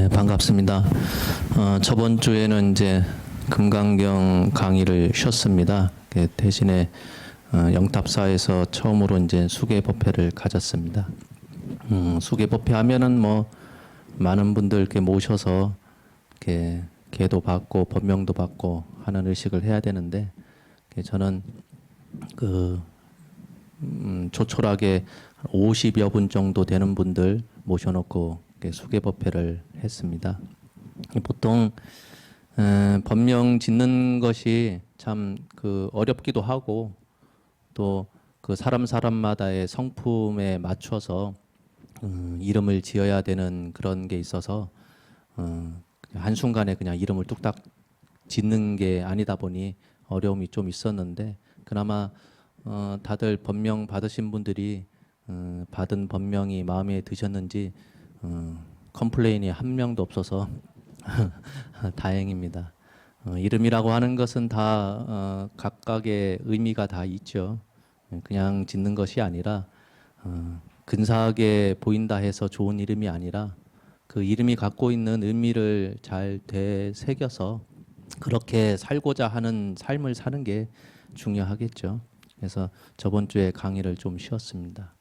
네, 반갑습니다. 저번 주에는 이제 금강경 강의를 쉬었습니다. 대신에 영탑사에서 처음으로 이제 수계법회를 가졌습니다. 수계법회 하면은 뭐 많은 분들 이렇게 모셔서 이렇게 계도 받고 법명도 받고 하는 의식을 해야 되는데, 저는 조촐하게 50여 분 정도 되는 분들 모셔놓고 수계법회를 했습니다. 보통 법명 짓는 것이 참 어렵기도 하고, 또 사람마다의 성품에 맞춰서 이름을 지어야 되는 그런 게 있어서 한순간에 그냥 이름을 뚝딱 짓는 게 아니다 보니 어려움이 좀 있었는데, 그나마 다들 법명 받으신 분들이 받은 법명이 마음에 드셨는지 컴플레인이 한 명도 없어서 다행입니다. 이름이라고 하는 것은 다 각각의 의미가 다 있죠. 그냥 짓는 것이 아니라 근사하게 보인다 해서 좋은 이름이 아니라 그 이름이 갖고 있는 의미를 잘 되새겨서 그렇게 살고자 하는 삶을 사는 게 중요하겠죠. 그래서 저번 주에 강의를 좀 쉬었습니다.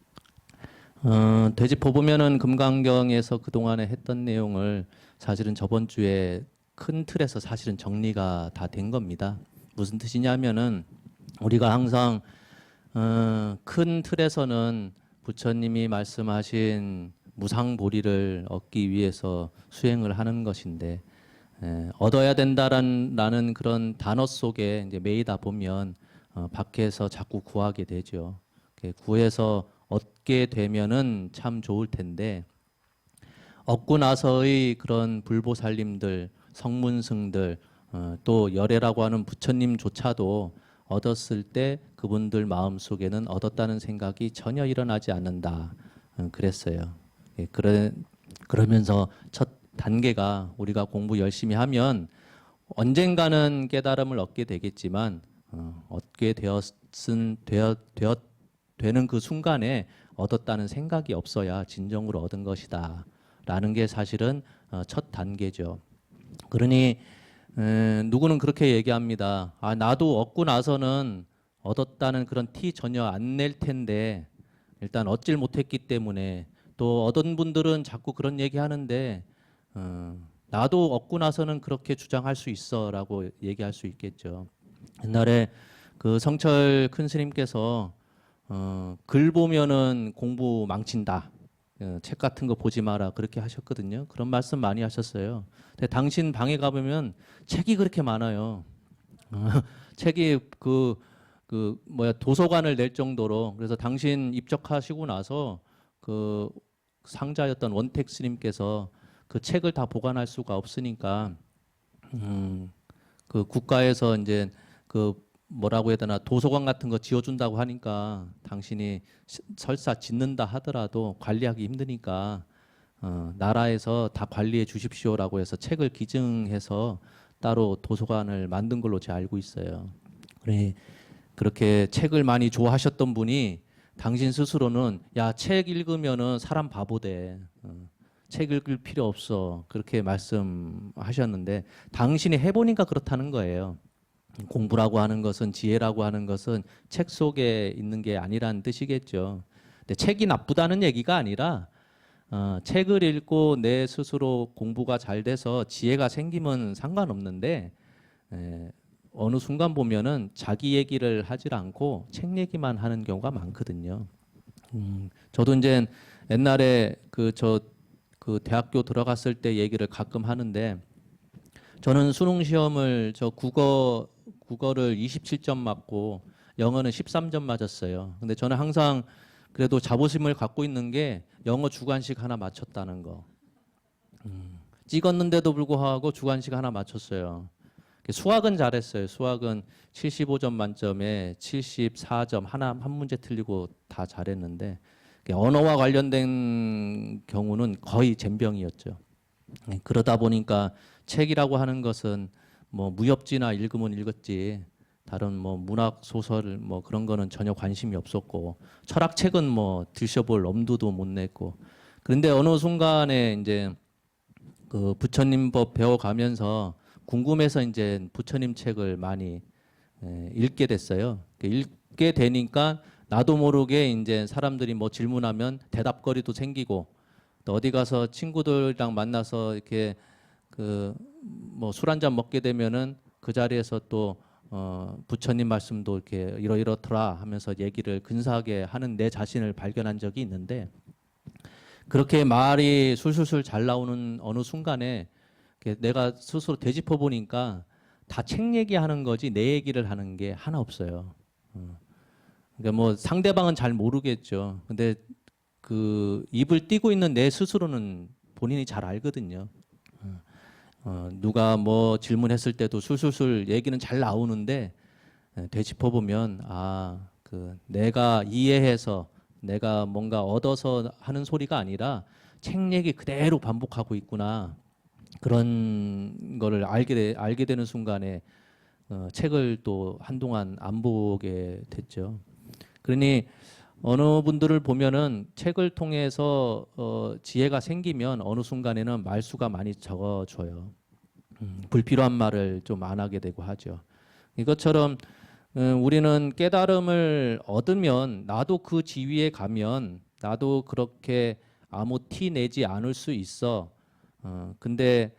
되짚어 보면은 금강경에서 그동안에 했던 내용을 사실은 저번 주에 큰 틀에서 사실은 정리가 다 된 겁니다. 무슨 뜻이냐면은 우리가 항상 큰 틀에서는 부처님이 말씀하신 무상보리를 얻기 위해서 수행을 하는 것인데, 얻어야 된다라는 그런 단어 속에 이제 매이다 보면 밖에서 자꾸 구하게 되죠. 구해서 얻게 되면은 참 좋을 텐데, 얻고 나서의 그런 불보살님들, 성문승들, 또 열애라고 하는 부처님조차도 얻었을 때 그분들 마음속에는 얻었다는 생각이 전혀 일어나지 않는다. 그랬어요. 그러면서 첫 단계가 우리가 공부 열심히 하면 언젠가는 깨달음을 얻게 되겠지만, 얻게 되는 그 순간에 얻었다는 생각이 없어야 진정으로 얻은 것이다 라는 게 사실은 첫 단계죠. 그러니 누구는 그렇게 얘기합니다. 나도 얻고 나서는 얻었다는 그런 티 전혀 안 낼 텐데 일단 얻질 못했기 때문에, 또 얻은 분들은 자꾸 그런 얘기 하는데 나도 얻고 나서는 그렇게 주장할 수 있어 라고 얘기할 수 있겠죠. 옛날에 성철 큰 스님께서 글 보면은 공부 망친다, 책 같은 거 보지 마라, 그렇게 하셨거든요. 그런 말씀 많이 하셨어요. 근데 당신 방에 가보면 책이 그렇게 많아요. 책이 도서관을 낼 정도로. 그래서 당신 입적하시고 나서 상자였던 원택 스님께서 그 책을 다 보관할 수가 없으니까 국가에서 이제 뭐라고 해야 되나, 도서관 같은 거 지어준다고 하니까 당신이 설사 짓는다 하더라도 관리하기 힘드니까 나라에서 다 관리해 주십시오라고 해서 책을 기증해서 따로 도서관을 만든 걸로 제가 알고 있어요. 그렇게 책을 많이 좋아하셨던 분이 당신 스스로는 야, 책 읽으면은 사람 바보 돼. 책 읽을 필요 없어. 그렇게 말씀하셨는데 당신이 해보니까 그렇다는 거예요. 공부라고 하는 것은, 지혜라고 하는 것은 책 속에 있는 게 아니라는 뜻이겠죠. 근데 책이 나쁘다는 얘기가 아니라 책을 읽고 내 스스로 공부가 잘 돼서 지혜가 생기면 상관없는데, 어느 순간 보면은 자기 얘기를 하질 않고 책 얘기만 하는 경우가 많거든요. 저도 이제 옛날에 대학교 들어갔을 때 얘기를 가끔 하는데, 저는 수능 시험을 국어를 27점 맞고 영어는 13점 맞았어요. 근데 저는 항상 그래도 자부심을 갖고 있는 게 영어 주관식 하나 맞췄다는 거. 찍었는데도 불구하고 주관식 하나 맞췄어요. 수학은 잘했어요. 수학은 75점 만점에 74점, 한 문제 틀리고 다 잘했는데, 언어와 관련된 경우는 거의 젬병이었죠. 그러다 보니까 책이라고 하는 것은 뭐 무협지나 읽으면 읽었지, 다른 뭐 문학 소설 뭐 그런 거는 전혀 관심이 없었고, 철학책은 뭐 들춰볼 엄두도 못 냈고. 그런데 어느 순간에 이제 그 부처님 법 배워가면서 궁금해서 이제 부처님 책을 많이 읽게 됐어요. 읽게 되니까 나도 모르게 이제 사람들이 뭐 질문하면 대답거리도 생기고 또 어디 가서 친구들이랑 만나서 이렇게 그 뭐 술 한잔 먹게 되면은 그 자리에서 또 부처님 말씀도 이렇게 이러이렇더라 하면서 얘기를 근사하게 하는 내 자신을 발견한 적이 있는데 그렇게 말이 술술술 잘 나오는 어느 순간에 내가 스스로 되짚어 보니까 다 책 얘기하는 거지 내 얘기를 하는 게 하나 없어요. 그러니까 뭐 상대방은 잘 모르겠죠. 근데 그 입을 띄고 있는 내 스스로는 본인이 잘 알거든요. 누가 뭐 질문했을 때도 술술술 얘기는 잘 나오는데 되짚어 보면 그 내가 이해해서 내가 뭔가 얻어서 하는 소리가 아니라 책 얘기 그대로 반복하고 있구나. 그런 거를 알게 되는 순간에 책을 또 한동안 안 보게 됐죠. 그러니 어느 분들을 보면은 책을 통해서 지혜가 생기면 어느 순간에는 말수가 많이 적어져요. 불필요한 말을 좀 안 하게 되고 하죠. 이것처럼 우리는 깨달음을 얻으면 나도 그 지위에 가면 나도 그렇게 아무 티 내지 않을 수 있어. 근데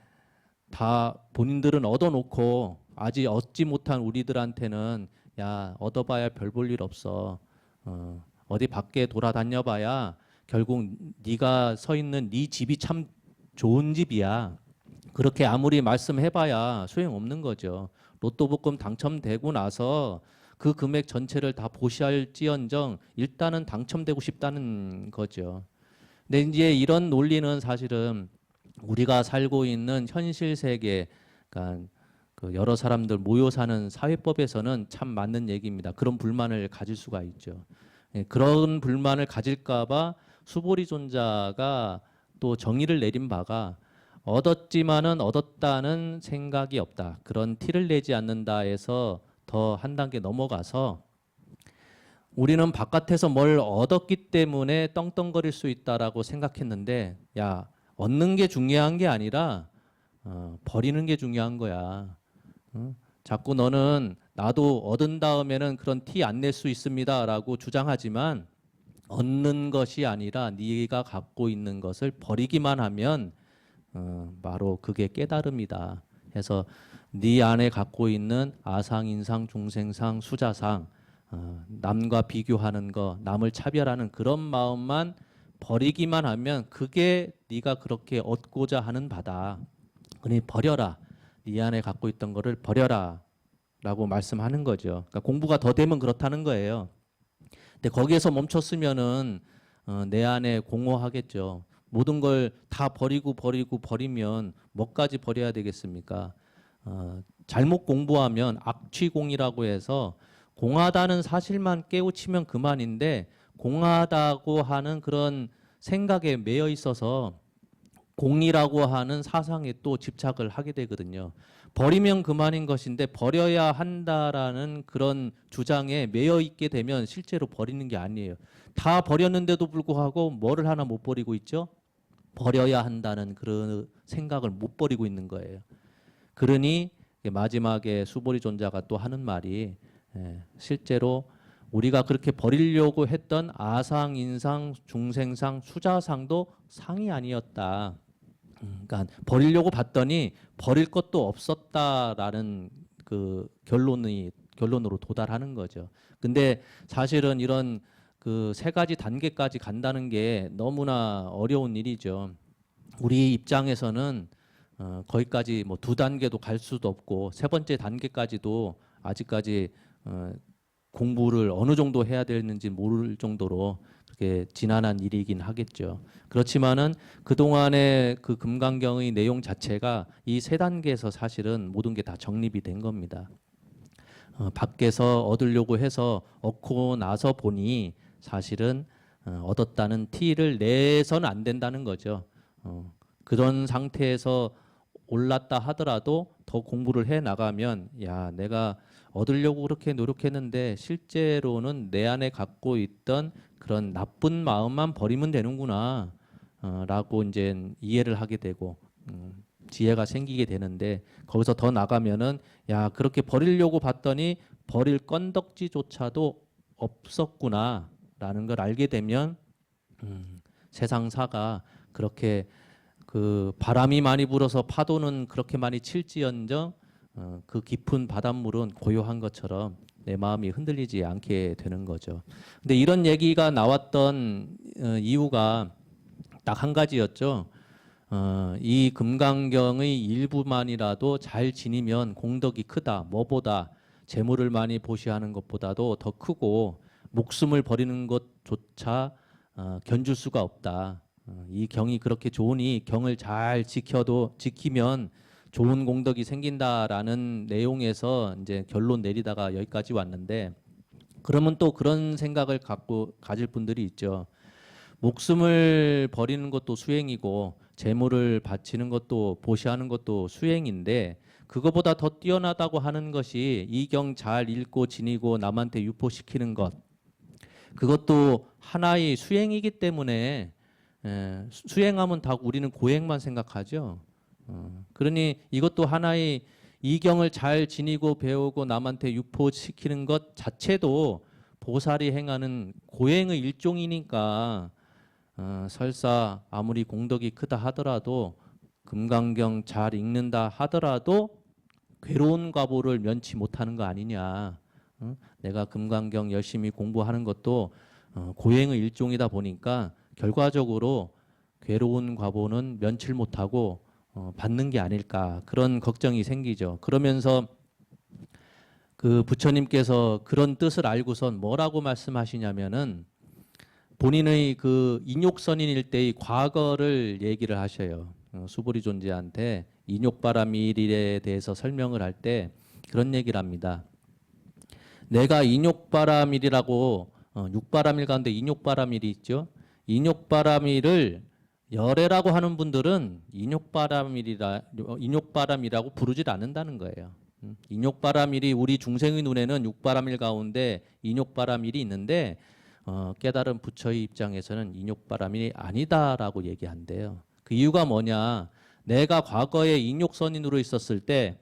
다 본인들은 얻어놓고 아직 얻지 못한 우리들한테는 야 얻어봐야 별 볼 일 없어. 어디 밖에 돌아다녀봐야 결국 네가 서 있는 네 집이 참 좋은 집이야. 그렇게 아무리 말씀해봐야 소용없는 거죠. 로또 복권 당첨되고 나서 그 금액 전체를 다 보시할지언정 일단은 당첨되고 싶다는 거죠. 근데 이제 이런 논리는 사실은 우리가 살고 있는 현실 세계, 그러니까 그 여러 사람들 모여 사는 사회법에서는 참 맞는 얘기입니다. 그런 불만을 가질 수가 있죠. 그런 불만을 가질까봐 수보리존자가 또 정의를 내린 바가 얻었지만은 얻었다는 생각이 없다. 그런 티를 내지 않는다 해서 더 한 단계 넘어가서 우리는 바깥에서 뭘 얻었기 때문에 떵떵거릴 수 있다라고 생각했는데 야 얻는 게 중요한 게 아니라 버리는 게 중요한 거야. 자꾸 너는 나도 얻은 다음에는 그런 티 안 낼 수 있습니다라고 주장하지만 얻는 것이 아니라 네가 갖고 있는 것을 버리기만 하면 바로 그게 깨달음이다. 해서 네 안에 갖고 있는 아상, 인상, 중생상, 수자상 남과 비교하는 거, 남을 차별하는 그런 마음만 버리기만 하면 그게 네가 그렇게 얻고자 하는 바다. 그러니 버려라. 네 안에 갖고 있던 거를 버려라. 라고 말씀하는 거죠. 그러니까 공부가 더 되면 그렇다는 거예요. 근데 거기에서 멈췄으면은 내 안에 공허하겠죠. 모든 걸 다 버리면 뭐까지 버려야 되겠습니까? 잘못 공부하면 악취공이라고 해서 공하다는 사실만 깨우치면 그만인데 공하다고 하는 그런 생각에 매여 있어서 공이라고 하는 사상에 또 집착을 하게 되거든요. 버리면 그만인 것인데 버려야 한다라는 그런 주장에 매여 있게 되면 실제로 버리는 게 아니에요. 다 버렸는데도 불구하고 뭐를 하나 못 버리고 있죠? 버려야 한다는 그런 생각을 못 버리고 있는 거예요. 그러니 마지막에 수보리 존자가 또 하는 말이 실제로 우리가 그렇게 버리려고 했던 아상, 인상, 중생상, 수자상도 상이 아니었다. 그러니까 버리려고 봤더니 버릴 것도 없었다라는 그 결론으로 도달하는 거죠. 근데 사실은 이런 그 세 가지 단계까지 간다는 게 너무나 어려운 일이죠. 우리 입장에서는 거기까지 뭐 두 단계도 갈 수도 없고 세 번째 단계까지도 아직까지 공부를 어느 정도 해야 되는지 모를 정도로 그렇게 지난한 일이긴 하겠죠. 그렇지만은 그동안의 그 금강경의 내용 자체가 이 세 단계에서 사실은 모든 게 다 정립이 된 겁니다. 밖에서 얻으려고 해서 얻고 나서 보니 사실은 얻었다는 티를 내서는 안 된다는 거죠. 그런 상태에서 올랐다 하더라도 더 공부를 해 나가면 야 내가 얻으려고 그렇게 노력했는데 실제로는 내 안에 갖고 있던 그런 나쁜 마음만 버리면 되는구나 라고 이제 이해를 하게 되고 지혜가 생기게 되는데 거기서 더 나가면은 야 그렇게 버리려고 봤더니 버릴 건덕지조차도 없었구나라는 걸 알게 되면 세상사가 그렇게 그 바람이 많이 불어서 파도는 그렇게 많이 칠지언정 그 깊은 바닷물은 고요한 것처럼 내 마음이 흔들리지 않게 되는 거죠. 근데 이런 얘기가 나왔던 이유가 딱 한 가지였죠. 이 금강경의 일부만이라도 잘 지니면 공덕이 크다. 뭐보다 재물을 많이 보시하는 것보다도 더 크고 목숨을 버리는 것조차 견줄 수가 없다. 이 경이 그렇게 좋으니 경을 잘 지키면 좋은 공덕이 생긴다라는 내용에서 이제 결론 내리다가 여기까지 왔는데 그러면 또 그런 생각을 가질 분들이 있죠. 목숨을 버리는 것도 수행이고 재물을 바치는 것도 보시하는 것도 수행인데 그거보다 더 뛰어나다고 하는 것이 이 경 잘 읽고 지니고 남한테 유포시키는 것 그것도 하나의 수행이기 때문에 수행하면 다 우리는 고행만 생각하죠. 그러니 이것도 하나의 이경을 잘 지니고 배우고 남한테 유포시키는 것 자체도 보살이 행하는 고행의 일종이니까 설사 아무리 공덕이 크다 하더라도 금강경 잘 읽는다 하더라도 괴로운 과보를 면치 못하는 거 아니냐. 내가 금강경 열심히 공부하는 것도 고행의 일종이다 보니까 결과적으로 괴로운 과보는 면치를 못하고 받는 게 아닐까 그런 걱정이 생기죠. 그러면서 그 부처님께서 그런 뜻을 알고선 뭐라고 말씀하시냐면은 본인의 그 인욕선인일 때의 과거를 얘기를 하셔요. 수보리 존재한테 인욕바라밀에 대해서 설명을 할 때 그런 얘기를 합니다. 내가 인욕바라밀이라고 육바라밀 가운데 인욕바라밀이 있죠. 인욕바라밀을 열애라고 하는 분들은 인욕바람이라고 부르질 않는다는 거예요. 인욕바라밀이 우리 중생의 눈에는 육바라밀 가운데 인욕바라밀이 있는데 깨달은 부처의 입장에서는 인욕바라밀이 아니다라고 얘기한대요. 그 이유가 뭐냐? 내가 과거에 인욕선인으로 있었을 때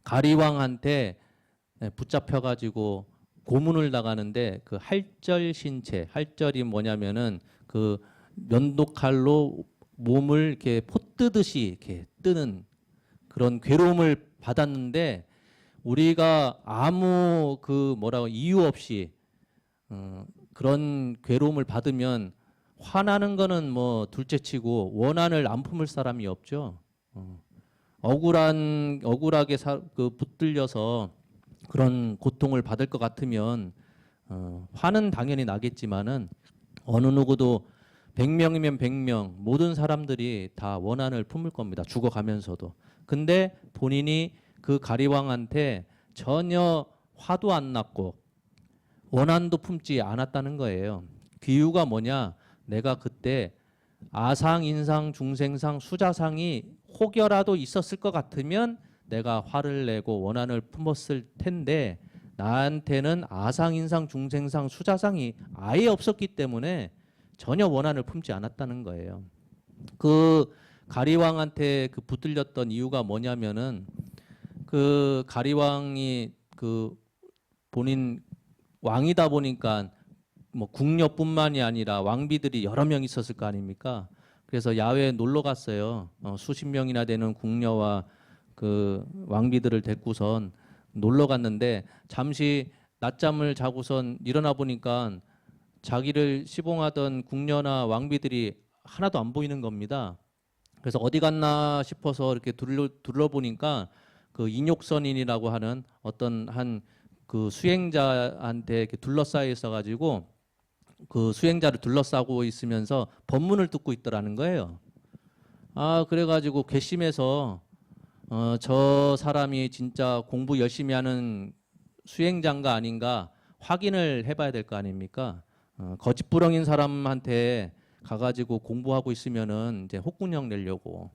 가리왕한테 붙잡혀가지고 고문을 나가는데 그 할절신체, 할절이 뭐냐면은 그 면도칼로 몸을 이렇게 포뜨듯이 이렇게 뜨는 그런 괴로움을 받았는데 우리가 아무 그 뭐라고 이유 없이 그런 괴로움을 받으면 화나는 거는 뭐 둘째치고 원한을 안 품을 사람이 없죠. 억울하게 붙들려서 그런 고통을 받을 것 같으면 화는 당연히 나겠지만은 어느 누구도 100명이면 100명 모든 사람들이 다 원한을 품을 겁니다. 죽어가면서도. 근데 본인이 그 가리왕한테 전혀 화도 안 났고 원한도 품지 않았다는 거예요. 그 이유가 뭐냐? 내가 그때 아상, 인상, 중생상, 수자상이 혹여라도 있었을 것 같으면 내가 화를 내고 원한을 품었을 텐데 나한테는 아상, 인상, 중생상, 수자상이 아예 없었기 때문에 전혀 원한을 품지 않았다는 거예요. 그 가리왕한테 그 붙들렸던 이유가 뭐냐면은 그 가리왕이 그 본인 왕이다 보니까 뭐 궁녀뿐만이 아니라 왕비들이 여러 명 있었을 거 아닙니까? 그래서 야외에 놀러 갔어요. 수십 명이나 되는 궁녀와 그 왕비들을 데리고선 놀러 갔는데 잠시 낮잠을 자고선 일어나 보니까 자기를 시봉하던 궁녀나 왕비들이 하나도 안 보이는 겁니다. 그래서 어디 갔나 싶어서 이렇게 둘러보니까 그 인욕선인이라고 하는 어떤 한 그 수행자한테 이렇게 둘러싸여 있어가지고 그 수행자를 둘러싸고 있으면서 법문을 듣고 있더라는 거예요. 그래가지고 괘씸해서 저 사람이 진짜 공부 열심히 하는 수행자인가 아닌가 확인을 해봐야 될 거 아닙니까? 거짓부렁인 사람한테 가가지고 공부하고 있으면은 이제 혹군형 내려고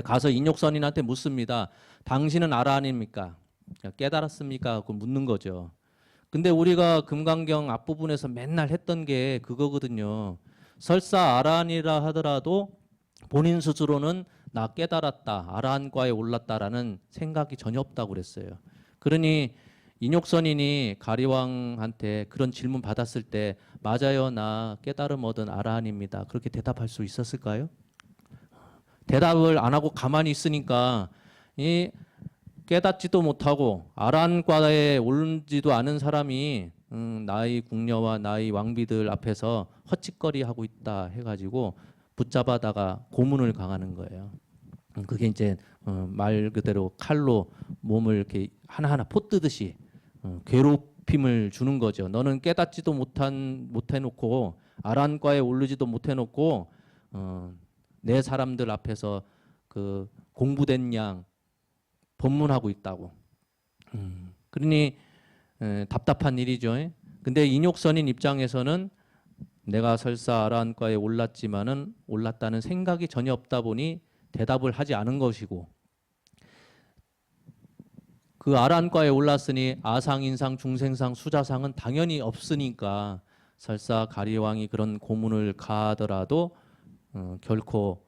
가서 인욕선인한테 묻습니다. 당신은 알아 아닙니까? 깨달았습니까? 그걸 묻는 거죠. 근데 우리가 금강경 앞부분에서 맨날 했던 게 그거거든요. 설사 아란이라 하더라도 본인 스스로는 나 깨달았다, 아라한과에 올랐다라는 생각이 전혀 없다고 그랬어요. 그러니 인욕선인이 가리왕한테 그런 질문 받았을 때 맞아요, 나 깨달음 얻은 아라한입니다, 그렇게 대답할 수 있었을까요? 대답을 안 하고 가만히 있으니까 이 깨닫지도 못하고 아란과에 오르지도 않은 사람이 나의 궁녀와 나의 왕비들 앞에서 헛짓거리하고 있다 해가지고 붙잡아다가 고문을 강하는 거예요. 그게 이제 말 그대로 칼로 몸을 이렇게 하나하나 포뜨듯이 괴롭힘을 주는 거죠. 너는 깨닫지도 못해놓고 아란과에 오르지도 못해놓고 내 사람들 앞에서 그 공부된 양 법문하고 있다고. 그러니 답답한 일이죠. 근데 인욕선인 입장에서는 내가 설사 아라한과에 올랐지만은 올랐다는 생각이 전혀 없다 보니 대답을 하지 않은 것이고, 그 아라한과에 올랐으니 아상, 인상, 중생상, 수자상은 당연히 없으니까 설사 가리왕이 그런 고문을 가하더라도 결코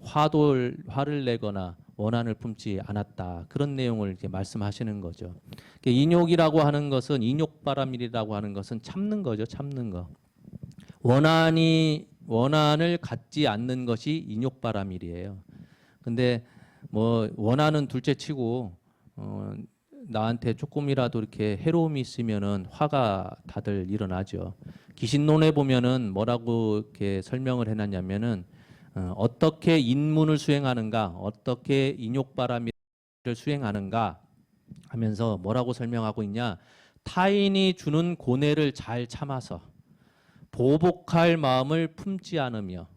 화를 내거나 원한을 품지 않았다, 그런 내용을 이제 말씀하시는 거죠. 인욕이라고 하는 것은, 인욕바람이라고 하는 것은 참는 거죠. 참는 거. 원한을 갖지 않는 것이 인욕바람일이에요. 근데 뭐 원한은 둘째치고 나한테 조금이라도 이렇게 해로움이 있으면은 화가 다들 일어나죠. 기신론에 보면은 뭐라고 이렇게 설명을 해놨냐면은 어떻게 인문을 수행하는가, 어떻게 인욕바람을 수행하는가 하면서 뭐라고 설명하고 있냐. 타인이 주는 고뇌를 잘 참아서 보복할 마음을 품지 않으며,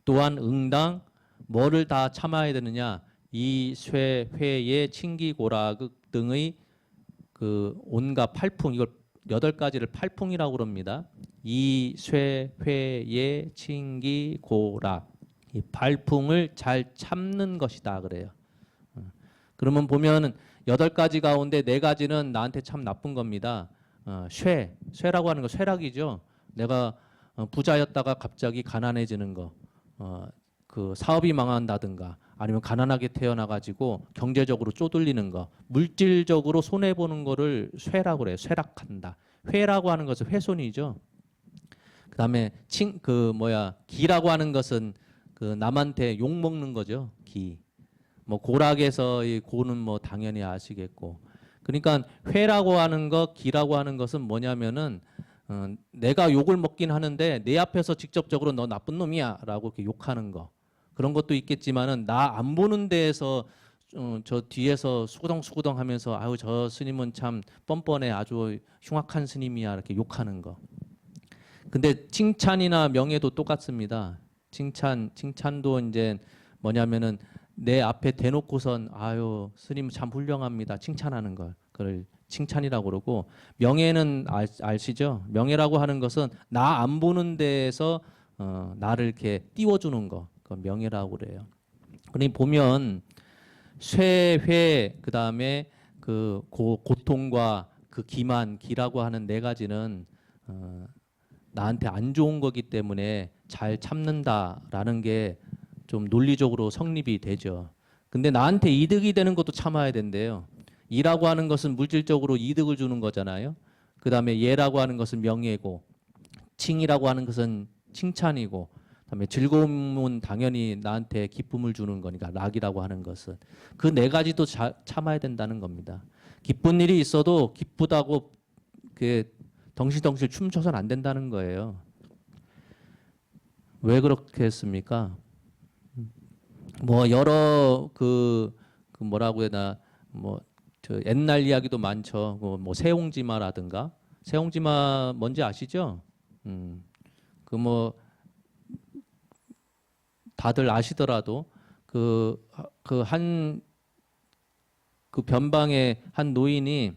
또한 응당 뭐를 다 참아야 되느냐. 이 쇠, 회의, 친기, 고라극 등의 그 온갖 팔풍, 이걸 8가지를 팔풍이라고 그럽니다. 이 쇠, 회의, 친기, 고락, 이 팔풍을 잘 참는 것이다 그래요. 그러면 보면 8가지 가운데 4가지는 나한테 참 나쁜 겁니다. 쇠라고 하는 거 쇠락이죠. 내가 부자였다가 갑자기 가난해지는 거, 그 사업이 망한다든가, 아니면 가난하게 태어나가지고 경제적으로 쪼들리는 거, 물질적으로 손해 보는 거를 쇠라고 그래요. 쇠락한다. 회라고 하는 것은 훼손이죠. 그다음에 기라고 하는 것은 그 남한테 욕 먹는 거죠. 기. 뭐 고락에서의 고는 뭐 당연히 아시겠고. 그러니까 회라고 하는 것, 기라고 하는 것은 뭐냐면은 내가 욕을 먹긴 하는데 내 앞에서 직접적으로 너 나쁜 놈이야라고 이렇게 욕하는 거. 그런 것도 있겠지만은 나 안 보는 데에서 저 뒤에서 수구덩수구덩 하면서 아유 저 스님은 참 뻔뻔해, 아주 흉악한 스님이야, 이렇게 욕하는 거. 근데 칭찬이나 명예도 똑같습니다. 칭찬도 이제 뭐냐면은 내 앞에 대놓고선 아유 스님 참 훌륭합니다, 칭찬하는 걸, 그걸 칭찬이라고 그러고, 명예는 아시죠? 명예라고 하는 것은 나 안 보는 데에서 나를 이렇게 띄워주는 거, 그건 명예라고 그래요. 그러니 보면 쇠회, 그 다음에 그 고통과 그 기라고 하는 4가지는 나한테 안 좋은 거기 때문에 잘 참는다라는 게 좀 논리적으로 성립이 되죠. 근데 나한테 이득이 되는 것도 참아야 된대요. 이라고 하는 것은 물질적으로 이득을 주는 거잖아요. 그 다음에 예라고 하는 것은 명예고, 칭이라고 하는 것은 칭찬이고, 그다음에 즐거움은 당연히 나한테 기쁨을 주는 거니까, 락이라고 하는 것은 그 4가지도 참아야 된다는 겁니다. 기쁜 일이 있어도 기쁘다고 그 덩실덩실 춤춰서는 안 된다는 거예요. 왜 그렇게 했습니까? 뭐 여러 뭐라고 해야 되나, 뭐 저 옛날 이야기도 많죠. 뭐 세옹지마라든가. 세옹지마 뭔지 아시죠? 그 뭐 다들 아시더라도 그 변방에 한 노인이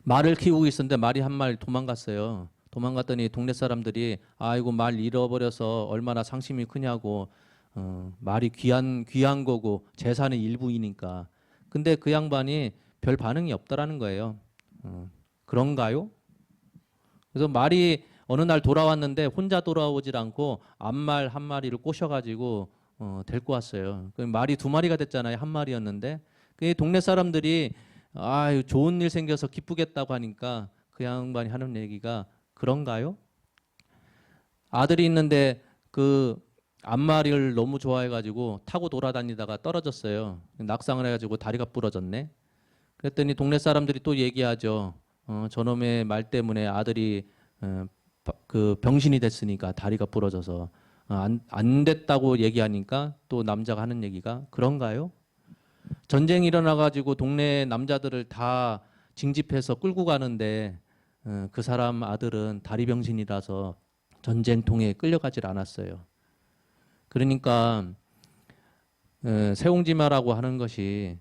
말을 키우고 있었는데 말이 한 마리 도망갔어요. 도망갔더니 동네 사람들이 아이고 말 잃어버려서 얼마나 상심이 크냐고, 말이 귀한 거고 재산의 일부이니까. 근데 그 양반이 별 반응이 없다라는 거예요. 그런가요? 그래서 말이 어느 날 돌아왔는데 혼자 돌아오질 않고 앞말 한 마리를 꼬셔가지고 데리고 왔어요. 그 말이 두 마리가 됐잖아요. 한 마리였는데 그 동네 사람들이 아 좋은 일 생겨서 기쁘겠다고 하니까 그 양반이 하는 얘기가 그런가요? 아들이 있는데 그 앞마리를 너무 좋아해가지고 타고 돌아다니다가 떨어졌어요. 낙상을 해가지고 다리가 부러졌네. 그랬더니 동네 사람들이 또 얘기하죠. 저놈의 말 때문에 아들이 그 병신이 됐으니까 다리가 부러져서 안 됐다고 얘기하니까 또 남자가 하는 얘기가 그런가요? 전쟁이 일어나가지고 동네 남자들을 다 징집해서 끌고 가는데 그 사람 아들은 다리 병신이라서 전쟁통에 끌려가질 않았어요. 그러니까 세옹지마라고 하는 것이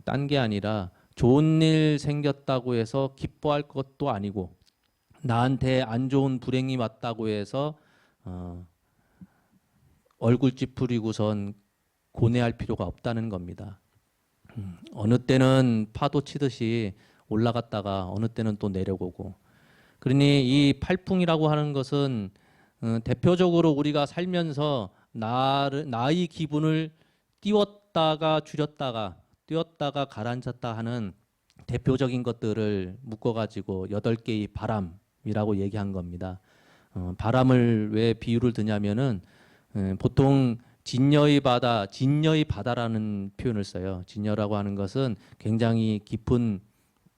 딴 게 아니라 좋은 일 생겼다고 해서 기뻐할 것도 아니고 나한테 안 좋은 불행이 왔다고 해서 얼굴 찌푸리고선 고뇌할 필요가 없다는 겁니다. 어느 때는 파도 치듯이 올라갔다가 어느 때는 또 내려오고 그러니 이 팔풍이라고 하는 것은 대표적으로 우리가 살면서 나의 기분을 띄웠다가 줄였다가 뛰었다가 가라앉혔다 하는 대표적인 것들을 묶어가지고 8개의 바람이라고 얘기한 겁니다. 바람을 왜 비유를 드냐면은 보통 진여의 바다라는 표현을 써요. 진여라고 하는 것은 굉장히 깊은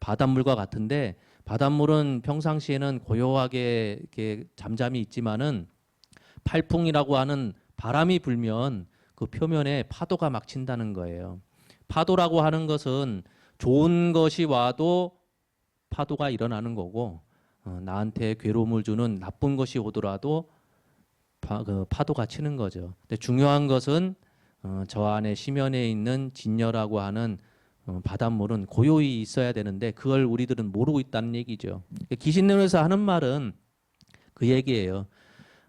바닷물과 같은데 바닷물은 평상시에는 고요하게 이렇게 잠잠히 있지만은 팔풍이라고 하는 바람이 불면 그 표면에 파도가 막 친다는 거예요. 파도라고 하는 것은 좋은 것이 와도 파도가 일어나는 거고 나한테 괴로움을 주는 나쁜 것이 오더라도 그 파도가 치는 거죠. 근데 중요한 것은 저 안에 심연에 있는 진여라고 하는 바닷물은 고요히 있어야 되는데 그걸 우리들은 모르고 있다는 얘기죠. 기신론에서 하는 말은 그 얘기예요.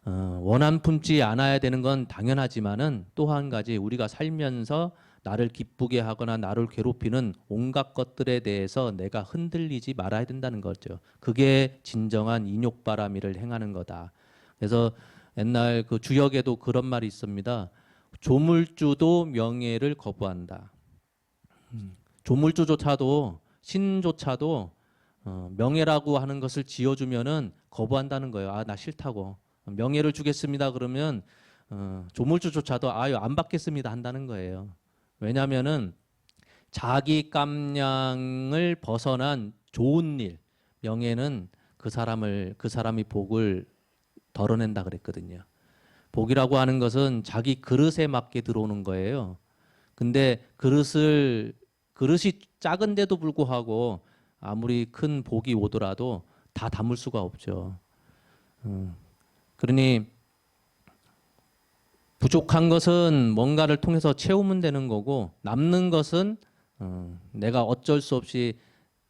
원한 품지 않아야 되는 건 당연하지만은 또 한 가지 우리가 살면서 나를 기쁘게 하거나 나를 괴롭히는 온갖 것들에 대해서 내가 흔들리지 말아야 된다는 거죠. 그게 진정한 인욕바람이를 행하는 거다. 그래서 옛날 그 주역에도 그런 말이 있습니다. 조물주도 명예를 거부한다. 조물주조차도 신조차도 명예라고 하는 것을 지어주면은 거부한다는 거예요. 아, 나 싫다고. 명예를 주겠습니다. 그러면 조물주조차도 아유 안 받겠습니다 한다는 거예요. 왜냐하면은 자기 깜냥을 벗어난 좋은 일, 명예는 그 사람이 복을 덜어낸다 그랬거든요. 복이라고 하는 것은 자기 그릇에 맞게 들어오는 거예요. 근데 그릇이 작은데도 불구하고 아무리 큰 복이 오더라도 다 담을 수가 없죠. 그러니 부족한 것은 뭔가를 통해서 채우면 되는 거고 남는 것은 내가 어쩔 수 없이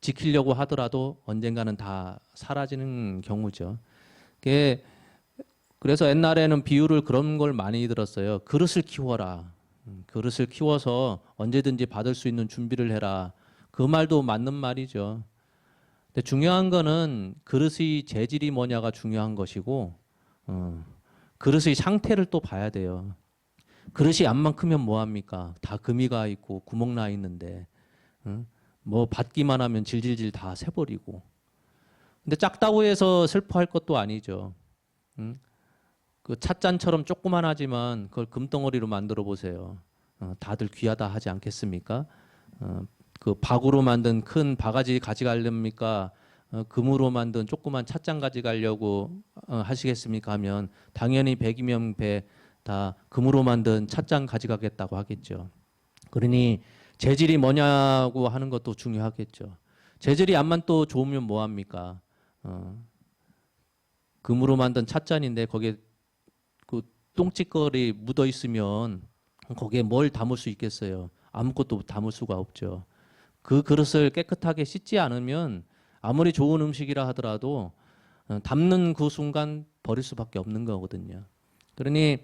지키려고 하더라도 언젠가는 다 사라지는 경우죠. 그래서 옛날에는 비유를 그런 걸 많이 들었어요. 그릇을 키워라. 그릇을 키워서 언제든지 받을 수 있는 준비를 해라. 그 말도 맞는 말이죠. 근데 중요한 거는 그릇의 재질이 뭐냐가 중요한 것이고 그릇의 상태를 또 봐야 돼요. 그릇이 안만 크면 뭐합니까? 다 금이 가 있고 구멍 나 있는데 뭐 받기만 하면 질질질 다 새버리고. 근데 작다고 해서 슬퍼할 것도 아니죠. 그 찻잔처럼 조그만하지만 그걸 금덩어리로 만들어 보세요. 다들 귀하다 하지 않겠습니까? 그 박으로 만든 큰 바가지 가져가렵니까? 금으로 만든 조그만 찻잔 가져가려고 하시겠습니까? 하면 당연히 100이면 100 다 금으로 만든 찻잔 가져가겠다고 하겠죠. 그러니 재질이 뭐냐고 하는 것도 중요하겠죠. 재질이 안만 또 좋으면 뭐합니까? 금으로 만든 찻잔인데 거기에 그 똥찌꺼리 묻어 있으면 거기에 뭘 담을 수 있겠어요? 아무것도 담을 수가 없죠. 그 그릇을 깨끗하게 씻지 않으면 아무리 좋은 음식이라 하더라도 담는 그 순간 버릴 수밖에 없는 거거든요. 그러니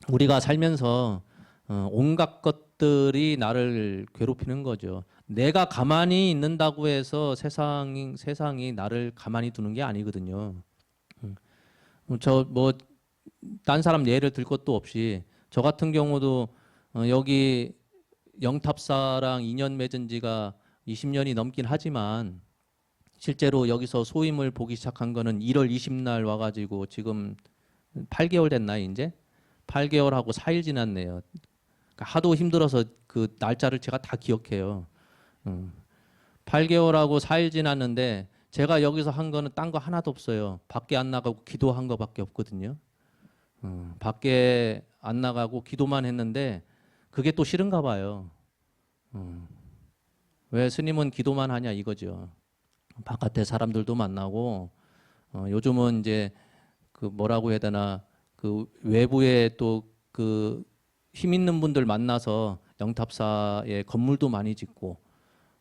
우리가 살면서 온갖 것들이 나를 괴롭히는 거죠. 내가 가만히 있는다고 해서 세상이 나를 가만히 두는 게 아니거든요. 저 뭐 딴 사람 예를 들 것도 없이 저 같은 경우도 여기 영탑사랑 인연 맺은 지가 20년이 넘긴 하지만 실제로 여기서 소임을 보기 시작한 거는 1월 20날 와가지고 지금 8개월 됐나 이제? 8개월하고 4일 지났네요. 그러니까 하도 힘들어서 그 날짜를 제가 다 기억해요. 8개월하고 4일 지났는데 제가 여기서 한 거는 딴 거 하나도 없어요. 밖에 안 나가고 기도한 거밖에 없거든요. 밖에 안 나가고 기도만 했는데 그게 또 싫은가 봐요. 왜 스님은 기도만 하냐 이거죠. 바깥에 사람들도 만나고 요즘은 이제 그 뭐라고 해야 되나 그 외부에 또 그 힘 있는 분들 만나서 영탑사에 건물도 많이 짓고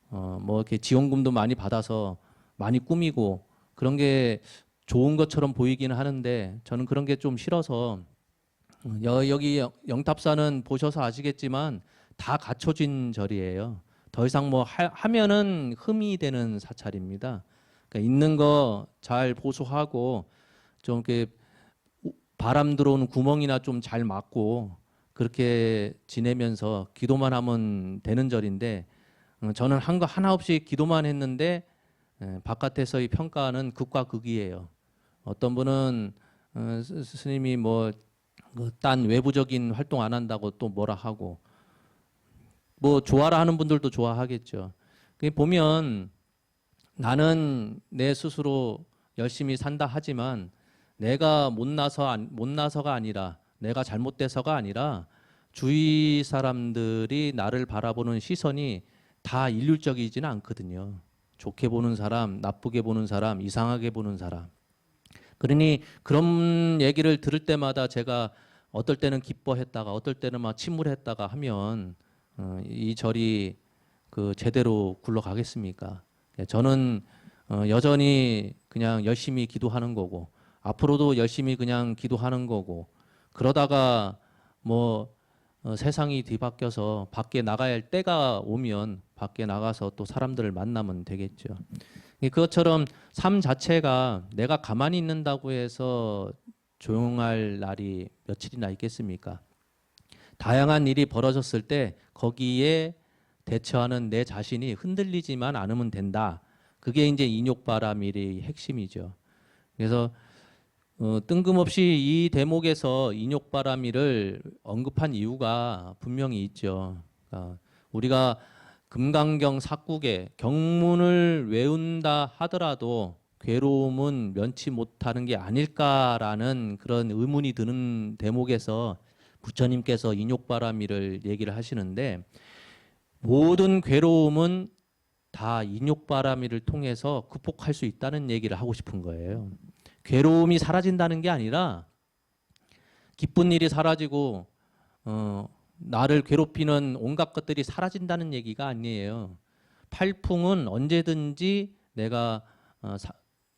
뭐 이렇게 지원금도 많이 받아서 많이 꾸미고 그런 게 좋은 것처럼 보이기는 하는데 저는 그런 게 좀 싫어서 여기 영탑사는 보셔서 아시겠지만 다 갖춰진 절이에요. 더 이상 뭐 하면은 흠이 되는 사찰입니다. 그러니까 있는 거 잘 보수하고 좀 이렇게 바람 들어오는 구멍이나 좀 잘 막고 그렇게 지내면서 기도만 하면 되는 절인데 저는 한 거 하나 없이 기도만 했는데 바깥에서의 평가는 극과 극이에요. 어떤 분은 스님이 뭐 딴 외부적인 활동 안 한다고 또 뭐라 하고 뭐 좋아라 하는 분들도 좋아하겠죠. 보면 나는 내 스스로 열심히 산다 하지만 내가 못나서가 아니라 내가 잘못돼서가 아니라 주위 사람들이 나를 바라보는 시선이 다 일률적이지는 않거든요. 좋게 보는 사람, 나쁘게 보는 사람, 이상하게 보는 사람. 그러니 그런 얘기를 들을 때마다 제가 어떨 때는 기뻐했다가 어떨 때는 막 침울했다가 하면 이 절이 그 제대로 굴러가겠습니까? 저는 여전히 그냥 열심히 기도하는 거고 앞으로도 열심히 그냥 기도하는 거고 그러다가 뭐 세상이 뒤바뀌어서 밖에 나가야 할 때가 오면 밖에 나가서 또 사람들을 만나면 되겠죠. 그것처럼 삶 자체가 내가 가만히 있는다고 해서 조용할 날이 며칠이나 있겠습니까? 다양한 일이 벌어졌을 때 거기에 대처하는 내 자신이 흔들리지만 않으면 된다. 그게 이제 인욕바라밀의 핵심이죠. 그래서 뜬금없이 이 대목에서 인욕바라밀을 언급한 이유가 분명히 있죠. 그러니까 우리가 금강경 사국에 경문을 외운다 하더라도 괴로움은 면치 못하는 게 아닐까라는 그런 의문이 드는 대목에서 부처님께서 인욕바라밀을 얘기를 하시는데 모든 괴로움은 다 인욕바라밀을 통해서 극복할 수 있다는 얘기를 하고 싶은 거예요. 괴로움이 사라진다는 게 아니라 기쁜 일이 사라지고 나를 괴롭히는 온갖 것들이 사라진다는 얘기가 아니에요. 팔풍은 언제든지 내가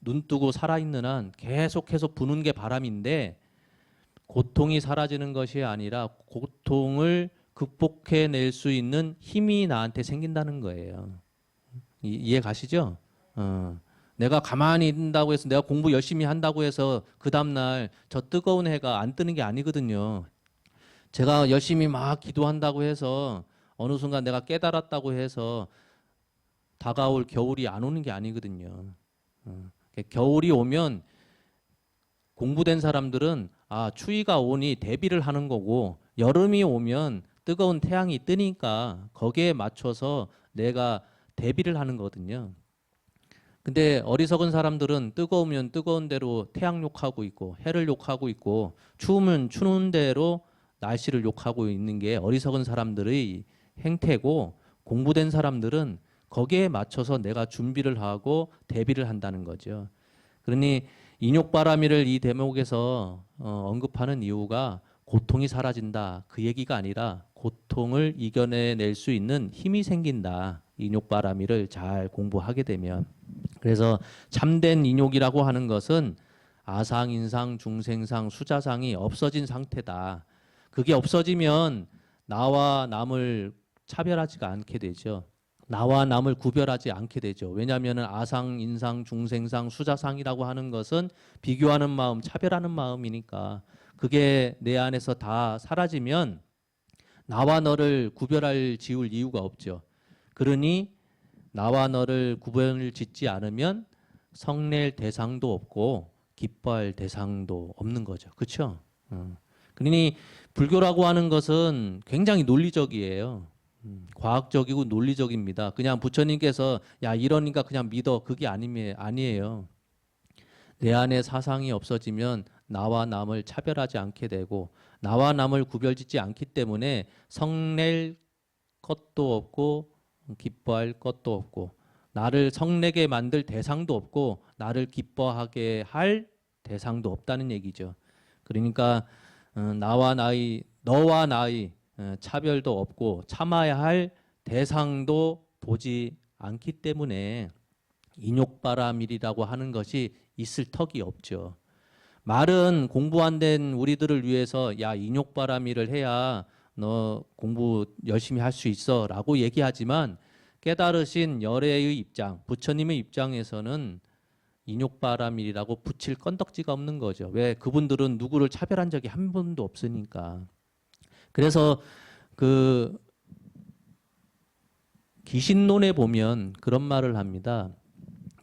눈 뜨고 살아있는 한 계속해서 부는 게 바람인데 고통이 사라지는 것이 아니라 고통을 극복해낼 수 있는 힘이 나한테 생긴다는 거예요. 이해 가시죠? 내가 가만히 있는다고 해서 내가 공부 열심히 한다고 해서 그 다음날 저 뜨거운 해가 안 뜨는 게 아니거든요. 제가 열심히 막 기도한다고 해서 어느 순간 내가 깨달았다고 해서 다가올 겨울이 안 오는 게 아니거든요. 겨울이 오면 공부된 사람들은 추위가 오니 대비를 하는 거고 여름이 오면 뜨거운 태양이 뜨니까 거기에 맞춰서 내가 대비를 하는 거거든요. 근데 어리석은 사람들은 뜨거우면 뜨거운 대로 태양 욕하고 있고 해를 욕하고 있고 추우면 추운 대로 날씨를 욕하고 있는 게 어리석은 사람들의 행태고 공부된 사람들은 거기에 맞춰서 내가 준비를 하고 대비를 한다는 거죠. 그러니 인욕바라밀을 이 대목에서 언급하는 이유가 고통이 사라진다 그 얘기가 아니라 고통을 이겨내낼 수 있는 힘이 생긴다. 인욕바라밀을 잘 공부하게 되면. 그래서 참된 인욕이라고 하는 것은 아상, 인상, 중생상, 수자상이 없어진 상태다. 그게 없어지면 나와 남을 차별하지가 않게 되죠. 나와 남을 구별하지 않게 되죠. 왜냐하면 아상, 인상, 중생상, 수자상이라고 하는 것은 비교하는 마음, 차별하는 마음이니까 그게 내 안에서 다 사라지면 나와 너를 구별할 지울 이유가 없죠. 그러니 나와 너를 구별을 짓지 않으면 성낼 대상도 없고 기뻐할 대상도 없는 거죠. 그렇죠? 그러니 불교라고 하는 것은 굉장히 논리적이에요. 과학적이고 논리적입니다. 그냥 부처님께서 야 이러니까 그냥 믿어 그게 아니에요. 내 안에 사상이 없어지면 나와 남을 차별하지 않게 되고 나와 남을 구별짓지 않기 때문에 성낼 것도 없고 기뻐할 것도 없고 나를 성내게 만들 대상도 없고 나를 기뻐하게 할 대상도 없다는 얘기죠. 그러니까 너와 나의 차별도 없고 참아야 할 대상도 보지 않기 때문에 인욕바람일이라고 하는 것이 있을 턱이 없죠. 말은 공부 안 된 우리들을 위해서 야 인욕바람일을 해야 너 공부 열심히 할 수 있어 라고 얘기하지만 깨달으신 열애의 입장, 부처님의 입장에서는 인욕바람일이라고 붙일 건덕지가 없는 거죠. 왜? 그분들은 누구를 차별한 적이 한 번도 없으니까. 그래서 그 기신론에 보면 그런 말을 합니다.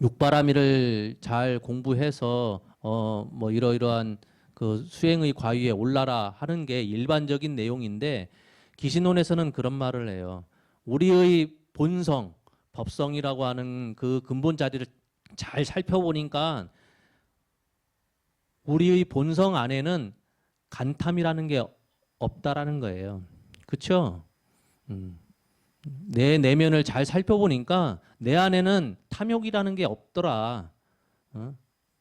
육바라밀을 잘 공부해서 뭐 이러이러한 그 수행의 과위에 올라라 하는 게 일반적인 내용인데 기신론에서는 그런 말을 해요. 우리의 본성, 법성이라고 하는 그 근본 자리를 잘 살펴보니까 우리의 본성 안에는 간탐이라는 게 없다라는 거예요. 그렇죠? 내 내면을 잘 살펴보니까 내 안에는 탐욕이라는 게 없더라.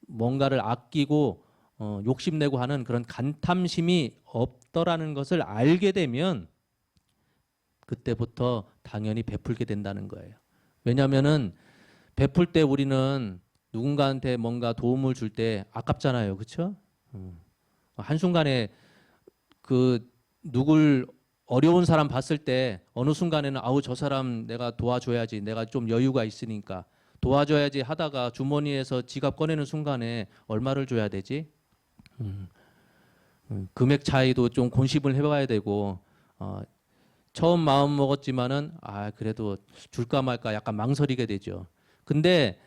뭔가를 아끼고 욕심내고 하는 그런 간탐심이 없더라는 것을 알게 되면 그때부터 당연히 베풀게 된다는 거예요. 왜냐하면은 베풀 때 우리는 누군가한테 뭔가 도움을 줄 때 아깝잖아요. 그렇죠? 한순간에 그 누굴 어려운 사람 봤을 때 어느 순간에는 아우 저 사람 내가 도와줘야지 내가 좀 여유가 있으니까 도와줘야지 하다가 주머니에서 지갑 꺼내는 순간에 얼마를 줘야 되지? 금액 차이도 좀 곤씹을 해봐야 되고 처음 마음 먹었지만은 그래도 줄까 말까 약간 망설이게 되죠. 근데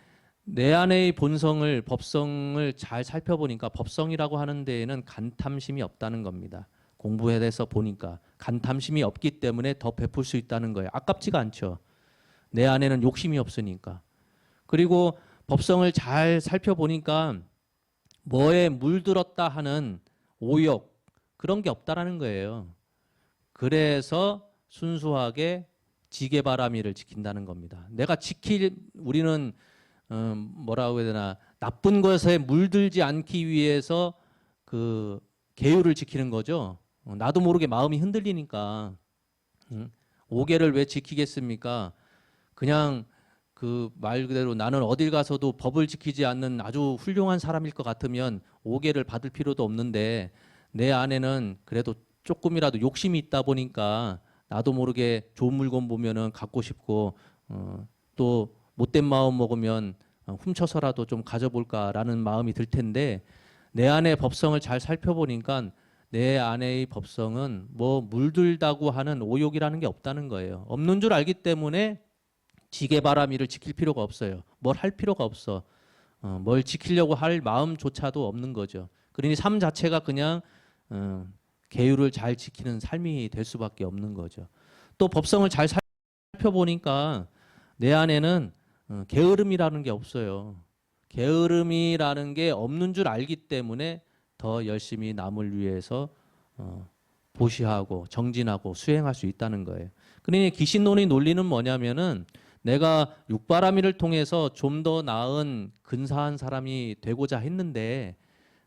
내 안의 본성을 법성을 잘 살펴보니까 법성이라고 하는 데에는 간탐심이 없다는 겁니다. 공부해서 보니까 간탐심이 없기 때문에 더 베풀 수 있다는 거예요. 아깝지가 않죠. 내 안에는 욕심이 없으니까. 그리고 법성을 잘 살펴보니까 뭐에 물들었다 하는 오욕 그런 게 없다라는 거예요. 그래서 순수하게 지게바라밀을 지킨다는 겁니다. 우리는 뭐라고 해야 되나 나쁜 것에 물들지 않기 위해서 그 계율을 지키는 거죠. 나도 모르게 마음이 흔들리니까 오계를 왜 지키겠습니까? 그냥 그 말 그대로 나는 어딜 가서도 법을 지키지 않는 아주 훌륭한 사람일 것 같으면 오계를 받을 필요도 없는데 내 안에는 그래도 조금이라도 욕심이 있다 보니까 나도 모르게 좋은 물건 보면은 갖고 싶고 또 못된 마음 먹으면 훔쳐서라도 좀 가져볼까라는 마음이 들 텐데 내 안의 법성을 잘 살펴보니까 내 안의 법성은 뭐 물들다고 하는 오욕이라는 게 없다는 거예요. 없는 줄 알기 때문에 지게바라밀을 지킬 필요가 없어요. 뭘 할 필요가 없어. 뭘 지키려고 할 마음조차도 없는 거죠. 그러니 삶 자체가 그냥 계율을 잘 지키는 삶이 될 수밖에 없는 거죠. 또 법성을 잘 살펴보니까 내 안에는 게으름이라는 게 없어요. 게으름이라는 게 없는 줄 알기 때문에 더 열심히 남을 위해서 보시하고 정진하고 수행할 수 있다는 거예요. 그러니 기신론의 논리는 뭐냐면은 내가 육바라밀을 통해서 좀 더 나은 근사한 사람이 되고자 했는데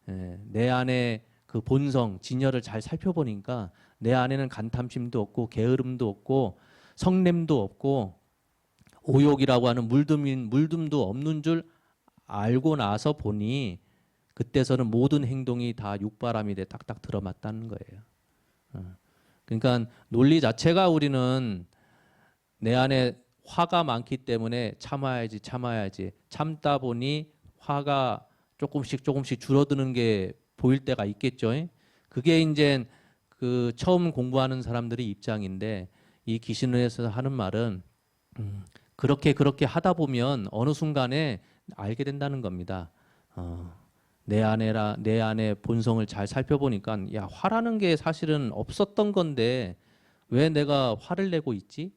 내 안에 그 본성, 진열을 잘 살펴보니까 내 안에는 간탐심도 없고 게으름도 없고 성냄도 없고 오욕이라고 하는 물듦도 없는 줄 알고 나서 보니 그때서는 모든 행동이 다 육바라밀에 딱딱 들어맞다는 거예요. 그러니까 논리 자체가 우리는 내 안에 화가 많기 때문에 참아야지 참다 보니 화가 조금씩 줄어드는 게 보일 때가 있겠죠. 그게 이제 그 처음 공부하는 사람들의 입장인데 이 기신론에서 하는 말은 그렇게 하다 보면 어느 순간에 알게 된다는 겁니다. 내 안에 본성을 잘 살펴보니까 야, 화라는 게 사실은 없었던 건데 왜 내가 화를 내고 있지?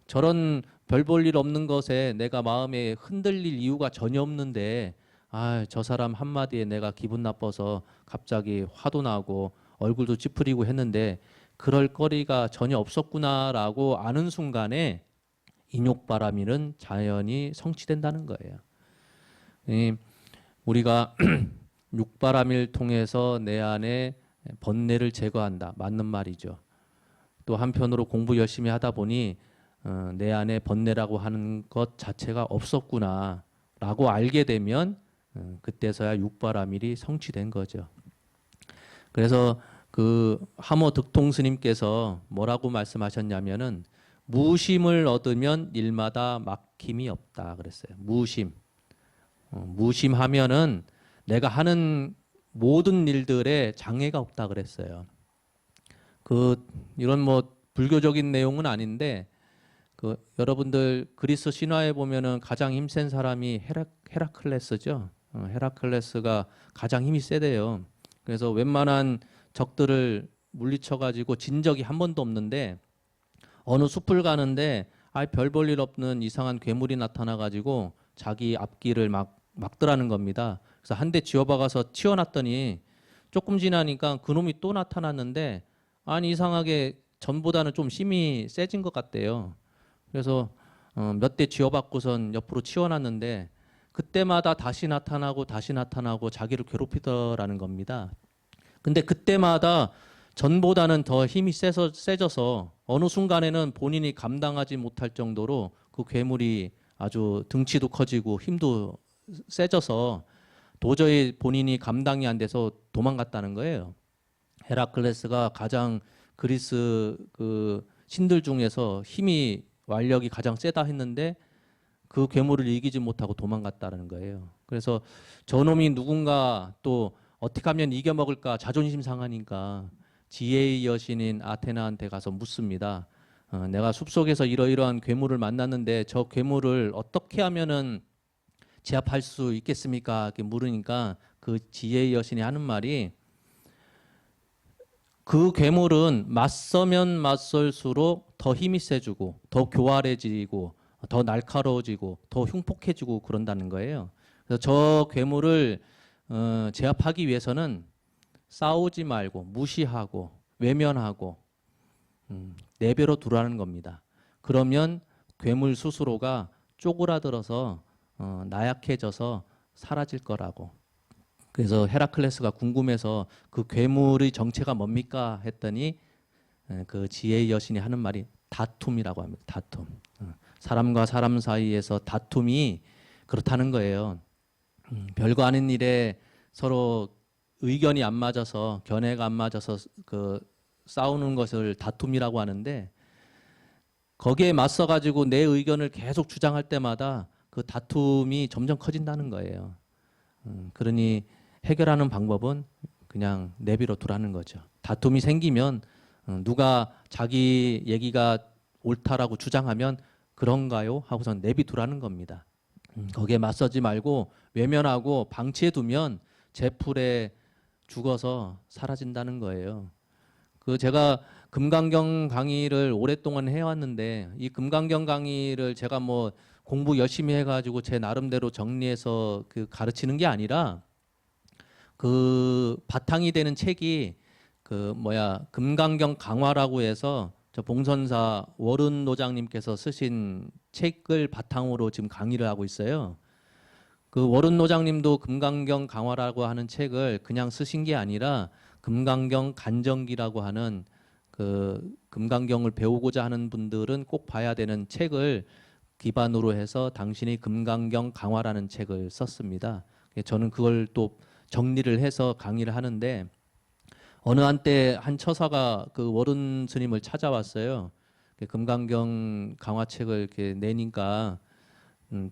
저런 별 볼 일 없는 것에 내가 마음에 흔들릴 이유가 전혀 없는데 아, 저 사람 한마디에 내가 기분 나빠서 갑자기 화도 나고 얼굴도 찌푸리고 했는데 그럴 거리가 전혀 없었구나라고 아는 순간에 인욕바람일은 자연히 성취된다는 거예요. 우리가 육바람일 통해서 내 안에 번뇌를 제거한다. 맞는 말이죠. 또 한편으로 공부 열심히 하다 보니 내 안에 번뇌라고 하는 것 자체가 없었구나라고 알게 되면 그때서야 육바라밀이 성취된 거죠. 그래서 그 하모 득통 스님께서 뭐라고 말씀하셨냐면은 무심을 얻으면 일마다 막힘이 없다 그랬어요. 무심. 무심하면은 내가 하는 모든 일들에 장애가 없다 그랬어요. 이런 뭐 불교적인 내용은 아닌데 여러분들 그리스 신화에 보면은 가장 힘센 사람이 헤라클레스죠. 헤라클레스가 가장 힘이 세대요. 그래서 웬만한 적들을 물리쳐 가지고 진 적이 한 번도 없는데 어느 숲을 가는데 별 볼 일 없는 이상한 괴물이 나타나 가지고 자기 앞길을 막더라는 겁니다. 그래서 한 대 쥐어박아서 치워놨더니 조금 지나니까 그놈이 또 나타났는데 아니 이상하게 전보다는 좀 힘이 세진 것 같대요. 그래서 몇 대 쥐어박고선 옆으로 치워놨는데 그때마다 다시 나타나고 자기를 괴롭히더라는 겁니다. 근데 그때마다 전보다는 더 힘이 세져서 어느 순간에는 본인이 감당하지 못할 정도로 그 괴물이 아주 등치도 커지고 힘도 세져서 도저히 본인이 감당이 안 돼서 도망갔다는 거예요. 헤라클레스가 가장 그리스 그 신들 중에서 힘이 완력이 가장 세다 했는데 그 괴물을 이기지 못하고 도망갔다는 거예요. 그래서 저놈이 누군가 또 어떻게 하면 이겨먹을까 자존심 상하니까 지혜의 여신인 아테나한테 가서 묻습니다. 내가 숲속에서 이러이러한 괴물을 만났는데 저 괴물을 어떻게 하면은 제압할 수 있겠습니까? 이렇게 물으니까 그 지혜의 여신이 하는 말이 그 괴물은 맞서면 맞설수록 더 힘이 세지고 더 교활해지고 더 날카로워지고 더 흉폭해지고 그런다는 거예요. 그래서 저 괴물을 제압하기 위해서는 싸우지 말고 무시하고 외면하고 내버려 두라는 겁니다. 그러면 괴물 스스로가 쪼그라들어서 나약해져서 사라질 거라고. 그래서 헤라클레스가 궁금해서 그 괴물의 정체가 뭡니까 했더니 그 지혜의 여신이 하는 말이 다툼이라고 합니다. 다툼. 사람과 사람 사이에서 다툼이 그렇다는 거예요. 별거 아닌 일에 서로 의견이 안 맞아서 견해가 안 맞아서 그 싸우는 것을 다툼이라고 하는데 거기에 맞서 가지고 내 의견을 계속 주장할 때마다 그 다툼이 점점 커진다는 거예요. 그러니 해결하는 방법은 그냥 내버려 두라는 거죠. 다툼이 생기면 누가 자기 얘기가 옳다라고 주장하면 그런가요? 하고선 내비두라는 겁니다. 거기에 맞서지 말고 외면하고 방치해 두면 제풀에 죽어서 사라진다는 거예요. 제가 금강경 강의를 오랫동안 해왔는데 이 금강경 강의를 제가 뭐 공부 열심히 해가지고 제 나름대로 정리해서 가르치는 게 아니라 그 바탕이 되는 책이 금강경 강화라고 해서 저 봉선사 월은 노장님께서 쓰신 책을 바탕으로 지금 강의를 하고 있어요. 그 월은 노장님도 금강경 강화라고 하는 책을 그냥 쓰신 게 아니라 금강경 간정기라고 하는 그 금강경을 배우고자 하는 분들은 꼭 봐야 되는 책을 기반으로 해서 당신이 금강경 강화라는 책을 썼습니다. 저는 그걸 또 정리를 해서 강의를 하는데 어느 한때 한 처사가 그 월은 스님을 찾아왔어요. 금강경 강화책을 이렇게 내니까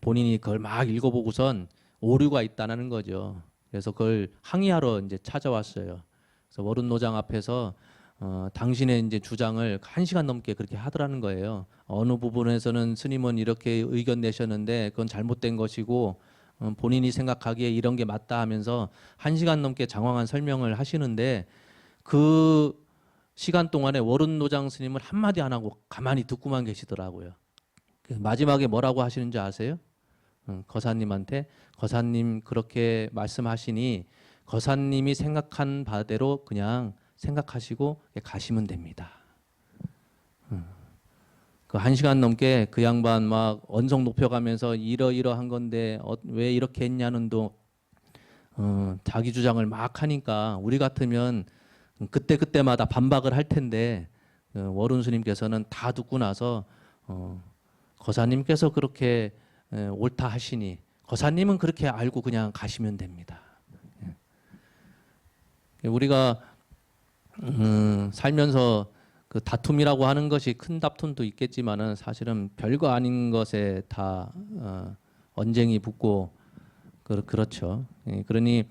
본인이 그걸 막 읽어보고선 오류가 있다는 거죠. 그래서 그걸 항의하러 이제 찾아왔어요. 그래서 그래서 워룬 노장 앞에서 당신의 이제 주장을 1시간 넘게 그렇게 하더라는 거예요. 어느 부분에서는 스님은 이렇게 의견 내셨는데 그건 잘못된 것이고 본인이 생각하기에 이런 게 맞다 하면서 1시간 넘게 장황한 설명을 하시는데 그 시간 동안에 워룬 노장 스님은 한마디 안 하고 가만히 듣고만 계시더라고요. 마지막에 뭐라고 하시는지 아세요? 거사님한테 거사님 그렇게 말씀하시니 거사님이 생각한 바대로 그냥 생각하시고 가시면 됩니다. 그 1시간 넘게 그 양반 막 언성 높여가면서 이러이러한 건데 왜 이렇게 했냐는 도 자기 주장을 막 하니까 우리 같으면 그때마다 반박을 할 텐데 워룬 스님께서는 다 듣고 나서 거사님께서 그렇게 옳다 하시니 거사님은 그렇게 알고 그냥 가시면 됩니다. 우리가 살면서 그 다툼이라고 하는 것이 큰 다툼도 있겠지만은 사실은 별거 아닌 것에 다 언쟁이 붙고 그렇죠. 그러니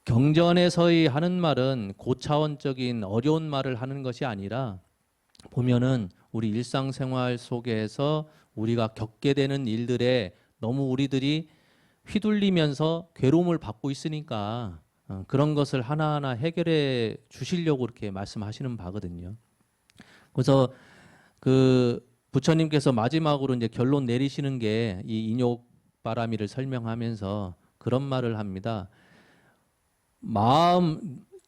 경전에서의 하는 말은 고차원적인 어려운 말을 하는 것이 아니라 보면은 우리 일상생활 속에서 우리가 겪게 되는 일들에 너무 우리들이 휘둘리면서 괴로움을 받고 있으니까 그런 것을 하나하나 해결해 주시려고 이렇게 말씀하시는 바거든요. 그래서 그 부처님께서 마지막으로 이제 결론 내리시는 게 이 인욕바라미를 설명하면서 그런 말을 합니다.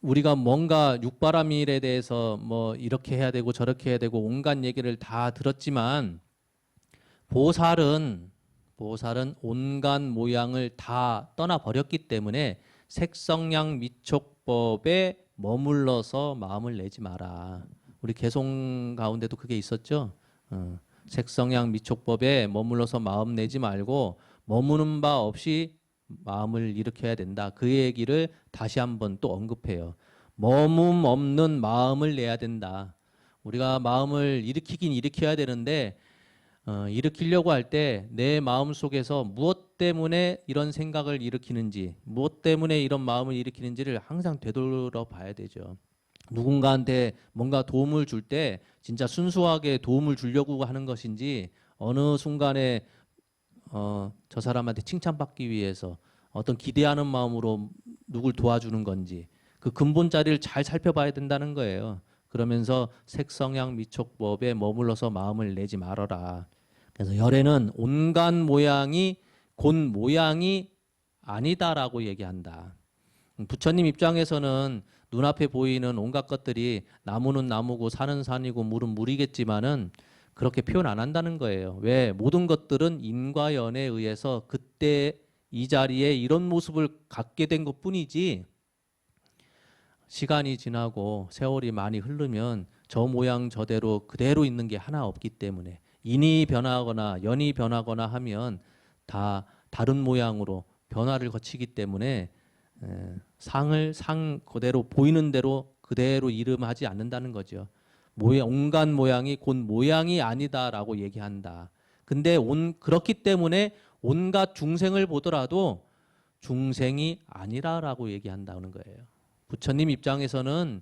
우리가 뭔가 육바라밀에 대해서 뭐 이렇게 해야 되고 저렇게 해야 되고 온갖 얘기를 다 들었지만 보살은 온갖 모양을 다 떠나버렸기 때문에 색성량 미촉법에 머물러서 마음을 내지 마라. 우리 개송 가운데도 그게 있었죠. 색성량 미촉법에 머물러서 마음 내지 말고 머무는 바 없이 마음을 일으켜야 된다. 그 얘기를 다시 한번 또 언급해요. 머문 없는 마음을 내야 된다. 우리가 마음을 일으키긴 일으켜야 되는데 일으키려고 할 때 내 마음 속에서 무엇 때문에 이런 생각을 일으키는지, 무엇 때문에 이런 마음을 일으키는지를 항상 되돌아 봐야 되죠. 누군가한테 뭔가 도움을 줄 때 진짜 순수하게 도움을 주려고 하는 것인지 어느 순간에 저 사람한테 칭찬받기 위해서 어떤 기대하는 마음으로 누굴 도와주는 건지 그 근본 자리를 잘 살펴봐야 된다는 거예요. 그러면서 색성향 미촉법에 머물러서 마음을 내지 말아라. 그래서 열애는 온갖 모양이 곧 모양이 아니다라고 얘기한다. 부처님 입장에서는 눈앞에 보이는 온갖 것들이 나무는 나무고 산은 산이고 물은 물이겠지만은 그렇게 표현 안 한다는 거예요. 왜? 모든 것들은 인과 연에 의해서 그때 이 자리에 이런 모습을 갖게 된 것뿐이지 시간이 지나고 세월이 많이 흐르면 저 모양 저대로 그대로 있는 게 하나 없기 때문에 인이 변하거나 연이 변하거나 하면 다 다른 모양으로 변화를 거치기 때문에 상 그대로 보이는 대로 그대로 이름하지 않는다는 거죠. 온갖 모양이 곧 모양이 아니다라고 얘기한다. 근데 그렇기 때문에 온갖 중생을 보더라도 중생이 아니라라고 얘기한다는 거예요. 부처님 입장에서는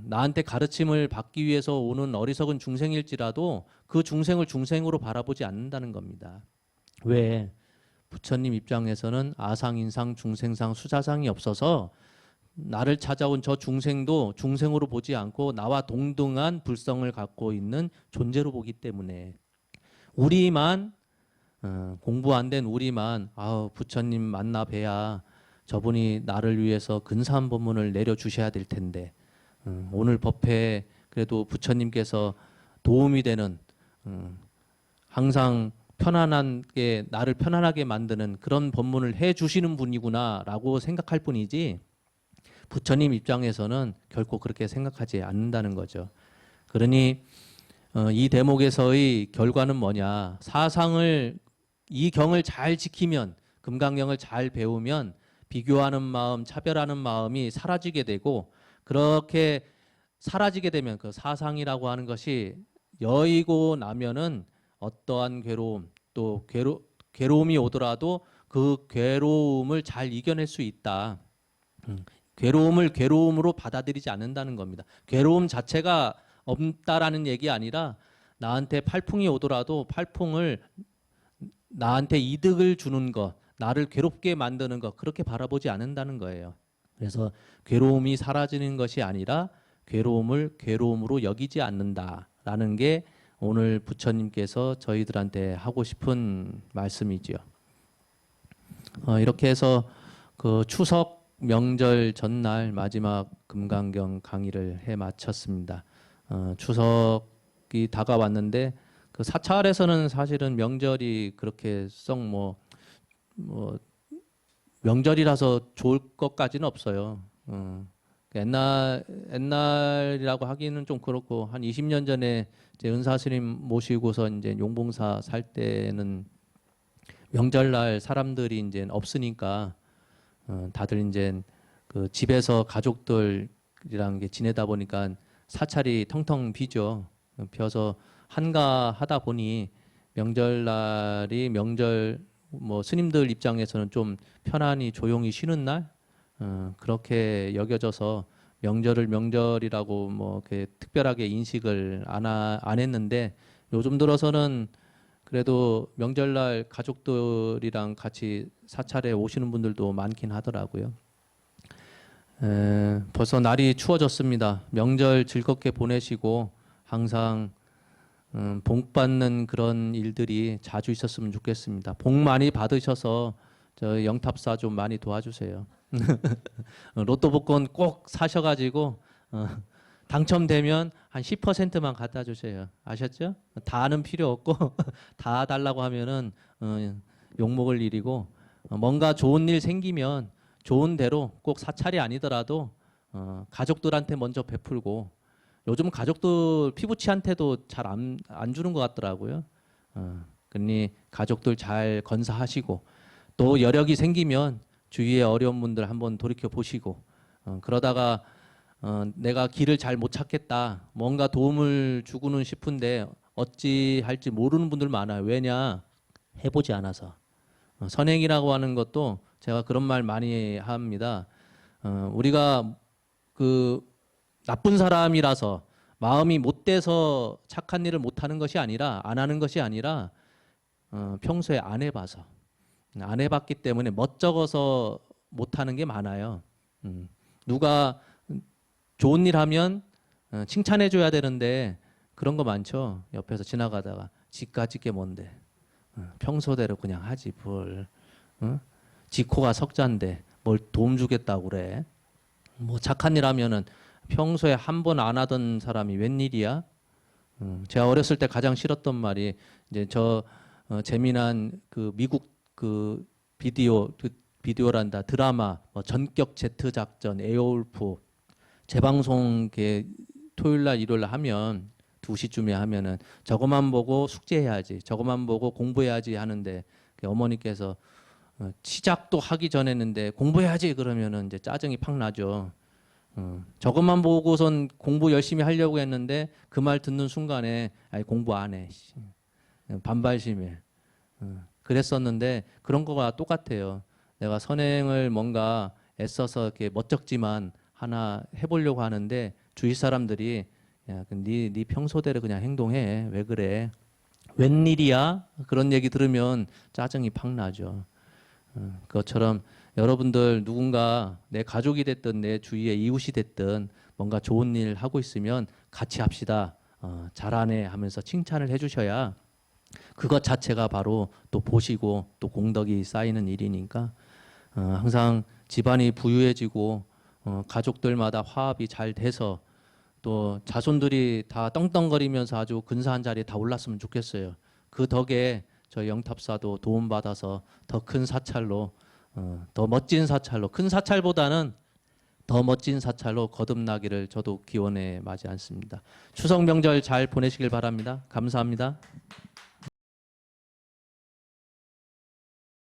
나한테 가르침을 받기 위해서 오는 어리석은 중생일지라도 그 중생을 중생으로 바라보지 않는다는 겁니다. 왜? 부처님 입장에서는 아상, 인상, 중생상, 수자상이 없어서 나를 찾아온 저 중생도 중생으로 보지 않고 나와 동등한 불성을 갖고 있는 존재로 보기 때문에 우리만 공부 안 된 우리만 부처님 만나 뵈야 저분이 나를 위해서 근사한 법문을 내려주셔야 될 텐데 오늘 법회에 그래도 부처님께서 도움이 되는 항상 편안하게 나를 편안하게 만드는 그런 법문을 해주시는 분이구나라고 생각할 뿐이지 부처님 입장에서는 결코 그렇게 생각하지 않는다는 거죠. 그러니 이 대목에서의 결과는 뭐냐? 이 경을 잘 지키면 금강경을 잘 배우면 비교하는 마음, 차별하는 마음이 사라지게 되고 그렇게 사라지게 되면 그 사상이라고 하는 것이 여의고 나면은 어떠한 괴로움 또 괴로움이 오더라도 그 괴로움을 잘 이겨낼 수 있다. 괴로움을 괴로움으로 받아들이지 않는다는 겁니다. 괴로움 자체가 없다라는 얘기 아니라 나한테 팔풍이 오더라도 팔풍을 나한테 이득을 주는 것, 나를 괴롭게 만드는 것 그렇게 바라보지 않는다는 거예요. 그래서 괴로움이 사라지는 것이 아니라 괴로움을 괴로움으로 여기지 않는다라는 게 오늘 부처님께서 저희들한테 하고 싶은 말씀이지요. 이렇게 해서 그 추석 명절 전날 마지막 금강경 강의를 해 마쳤습니다. 추석이 다가왔는데 그 사찰에서는 사실은 명절이 그렇게 썩 뭐 명절이라서 좋을 것까지는 없어요. 옛날이라고 하기는 좀 그렇고 한 20년 전에 이제 은사 스님 모시고서 이제 용봉사 살 때는 명절날 사람들이 이제 없으니까 다들 이제 그 집에서 가족들이랑 이렇게 지내다 보니까 사찰이 텅텅 비죠. 비어서 한가하다 보니 명절날이 명절 뭐 스님들 입장에서는 좀 편안히 조용히 쉬는 날 그렇게 여겨져서 명절을 명절이라고 뭐 이렇게 특별하게 인식을 안 했는데 요즘 들어서는 그래도 명절날 가족들이랑 같이 사찰에 오시는 분들도 많긴 하더라고요. 벌써 날이 추워졌습니다. 명절 즐겁게 보내시고 항상 복 받는 그런 일들이 자주 있었으면 좋겠습니다. 복 많이 받으셔서 저 영탑사 좀 많이 도와주세요. 로또 복권 꼭 사셔가지고 당첨되면 한 10%만 갖다 주세요. 아셨죠? 다는 필요 없고 다 달라고 하면은 욕먹을 일이고 뭔가 좋은 일 생기면 좋은 대로 꼭 사찰이 아니더라도 가족들한테 먼저 베풀고 요즘 가족들 피부치한테도 잘 안 주는 것 같더라고요. 그러니 가족들 잘 건사하시고 또 여력이 생기면 주위에 어려운 분들 한번 돌이켜 보시고 그러다가 내가 길을 잘 못 찾겠다 뭔가 도움을 주고는 싶은데 어찌 할지 모르는 분들 많아요. 왜냐 해보지 않아서. 선행이라고 하는 것도 제가 그런 말 많이 합니다. 우리가 그 나쁜 사람이라서 마음이 못돼서 착한 일을 못하는 것이 아니라 안 하는 것이 아니라 평소에 안 해봐서 안 해봤기 때문에 멋쩍어서 못하는 게 많아요. 누가 좋은 일 하면 칭찬해 줘야 되는데 그런 거 많죠. 옆에서 지나가다가 지까짓 게 뭔데 평소대로 그냥 하지 뭘 지코가 석자인데 뭘 도움 주겠다고 그래. 뭐 착한 일 하면은 평소에 한 번 안 하던 사람이 웬일이야? 제가 어렸을 때 가장 싫었던 말이 이제 저 재미난 그 미국 그 비디오란다 드라마 뭐 전격 제트 작전 에어울프 재방송 토요일 날 일요일 날 하면 2시쯤에 하면은 저것만 보고 숙제해야지 저것만 보고 공부해야지 하는데 어머니께서 시작도 하기 전에는데 공부해야지 그러면은 이제 짜증이 팍 나죠. 저것만 보고선 공부 열심히 하려고 했는데 그 말 듣는 순간에 아니 공부 안 해. 반발심에. 그랬었는데 그런 거가 똑같아요. 내가 선행을 뭔가 애써서 이렇게 멋쩍지만 하나 해보려고 하는데 주위 사람들이 야, 네 평소대로 그냥 행동해. 왜 그래? 웬일이야? 그런 얘기 들으면 짜증이 팍 나죠. 그것처럼 여러분들 누군가 내 가족이 됐든 내 주위의 이웃이 됐든 뭔가 좋은 일 하고 있으면 같이 합시다. 잘하네 하면서 칭찬을 해주셔야 그것 자체가 바로 또 보시고 또 공덕이 쌓이는 일이니까 항상 집안이 부유해지고 가족들마다 화합이 잘 돼서 또 자손들이 다 떵떵거리면서 아주 근사한 자리에 다 올랐으면 좋겠어요. 그 덕에 저희 영탑사도 도움받아서 더 큰 사찰로 더 멋진 사찰로 큰 사찰보다는 더 멋진 사찰로 거듭나기를 저도 기원해 마지 않습니다. 추석 명절 잘 보내시길 바랍니다. 감사합니다.